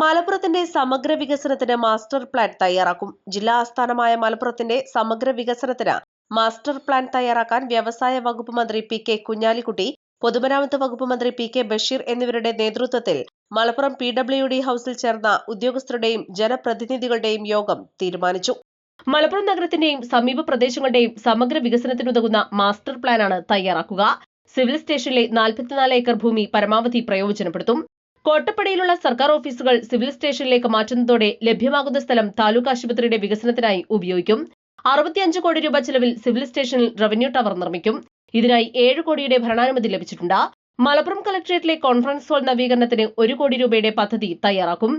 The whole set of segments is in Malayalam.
മലപ്പുറത്തിന്റെ സമഗ്ര വികസനത്തിന് മാസ്റ്റർ പ്ലാൻ തയ്യാറാക്കും. ജില്ലാ ആസ്ഥാനമായ മലപ്പുറത്തിന്റെ സമഗ്ര വികസനത്തിന് മാസ്റ്റർ പ്ലാൻ തയ്യാറാക്കാൻ വ്യവസായ വകുപ്പ് മന്ത്രി പി.കെ. കുഞ്ഞാലിക്കുട്ടി, പൊതുമരാമത്ത് വകുപ്പ് മന്ത്രി പി.കെ. ബഷീർ എന്നിവരുടെ നേതൃത്വത്തിൽ മലപ്പുറം PWD ഹൌസിൽ ചേർന്ന ഉദ്യോഗസ്ഥരുടെയും ജനപ്രതിനിധികളുടെയും യോഗം തീരുമാനിച്ചു. മലപ്പുറം നഗരത്തിന്റെയും സമീപ പ്രദേശങ്ങളുടെയും സമഗ്ര വികസനത്തിനുതകുന്ന മാസ്റ്റർ പ്ലാനാണ് തയ്യാറാക്കുക. സിവിൽ സ്റ്റേഷനിലെ 44 ഏക്കർ ഭൂമി പരമാവധി പ്രയോജനപ്പെടുത്തും. കോട്ടപ്പടിയിലുള്ള സർക്കാർ ഓഫീസുകൾ സിവിൽ സ്റ്റേഷനിലേക്ക് മാറ്റുന്നതോടെ ലഭ്യമാകുന്ന സ്ഥലം താലൂക്ക് ആശുപത്രിയുടെ വികസനത്തിനായി ഉപയോഗിക്കും. 65 കോടി രൂപ ചെലവിൽ സിവിൽ സ്റ്റേഷനിൽ റവന്യൂ ടവർ നിർമ്മിക്കും. ഇതിനായി 7 കോടിയുടെ ഭരണാനുമതി ലഭിച്ചിട്ടുണ്ട്. മലപ്പുറം കളക്ടറേറ്റിലെ കോൺഫറൻസ് ഹാൾ നവീകരണത്തിന് 1 കോടി രൂപയുടെ പദ്ധതി തയ്യാറാക്കും.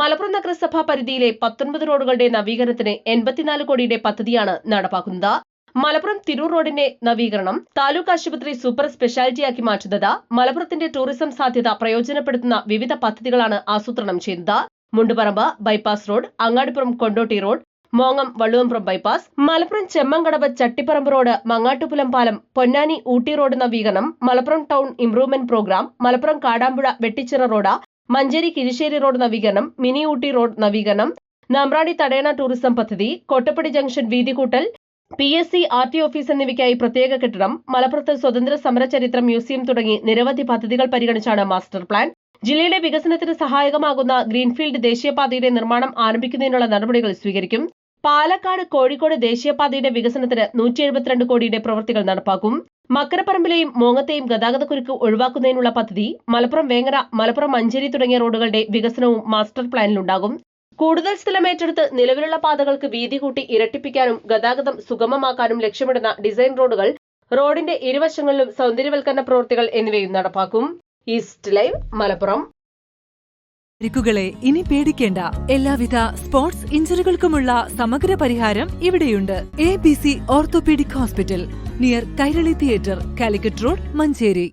മലപ്പുറം നഗരസഭാ പരിധിയിലെ 19 റോഡുകളുടെ നവീകരണത്തിന് 84 കോടിയുടെ പദ്ധതിയാണ് നടപ്പാക്കുന്നത്. മലപ്പുറം തിരൂർ റോഡിന്റെ നവീകരണം, താലൂക്ക് ആശുപത്രി സൂപ്പർ സ്പെഷ്യാലിറ്റിയാക്കി മാറ്റുന്നത്, മലപ്പുറത്തിന്റെ ടൂറിസം സാധ്യത പ്രയോജനപ്പെടുത്തുന്ന വിവിധ പദ്ധതികളാണ് ആസൂത്രണം ചെയ്യുന്നത്. Mundupparamba bypass road, Angadipuram Kondotty road, മോങ്ങം വള്ളുവമ്പ്രം ബൈപ്പാസ്, മലപ്പുറം ചെമ്മങ്കടവ് ചട്ടിപ്പറമ്പ് റോഡ്, മങ്ങാട്ടുപുലം പാലം, പൊന്നാനി ഊട്ടി റോഡ് നവീകരണം, Malappuram town improvement programme, Malappuram Kadampuzha Vettichira road, Manjeri Kizhissery road നവീകരണം, മിനി ഊട്ടി റോഡ് നവീകരണം, നമ്പ്രാടി തടയണ ടൂറിസം പദ്ധതി, കോട്ടപ്പടി ജംഗ്ഷൻ വീതികൂട്ടൽ, PSC RT ഓഫീസ് എന്നിവയ്ക്കായി പ്രത്യേക കെട്ടിടം, മലപ്പുറത്ത് സ്വതന്ത്ര സമര ചരിത്ര മ്യൂസിയം തുടങ്ങി നിരവധി പദ്ധതികൾ പരിഗണിച്ചാണ് മാസ്റ്റർ പ്ലാൻ. ജില്ലയുടെ വികസനത്തിന് സഹായകമാകുന്ന ഗ്രീൻഫീൽഡ് ദേശീയപാതയുടെ നിർമ്മാണം ആരംഭിക്കുന്നതിനുള്ള നടപടികൾ സ്വീകരിക്കും. പാലക്കാട് കോഴിക്കോട് ദേശീയപാതയുടെ വികസനത്തിന് 172 കോടിയുടെ പ്രവൃത്തികൾ നടപ്പാക്കും. മക്കരപ്പറമ്പിലെയും മോങ്ങത്തെയും ഗതാഗതക്കുരുക്ക് ഒഴിവാക്കുന്നതിനുള്ള പദ്ധതി, മലപ്പുറം വേങ്ങര, മലപ്പുറം മഞ്ചേരി തുടങ്ങിയ റോഡുകളുടെ വികസനവും മാസ്റ്റർ പ്ലാനിലുണ്ടാകും. കൂടുതൽ സ്ഥലം ഏറ്റെടുത്ത് നിലവിലുള്ള പാതകൾക്ക് വീതി കൂട്ടി ഇരട്ടിപ്പിക്കാനും ഗതാഗതം സുഗമമാക്കാനും ലക്ഷ്യമിടുന്ന ഡിസൈൻ റോഡുകൾ, റോഡിന്റെ ഇരുവശങ്ങളിലും സൗന്ദര്യവൽക്കരണ പ്രവൃത്തികൾ എന്നിവയും നടപ്പാക്കും. East live Malappuram. പരിക്കുകളെ ഇനി പേടിക്കേണ്ട. എല്ലാവിധ സ്പോർട്സ് ഇഞ്ചറികൾക്കുമുള്ള സമഗ്ര പരിഹാരം ഇവിടെയുണ്ട്. ABC orthopaedic hospital, near Kairali theatre, Calicut road, Manjeri.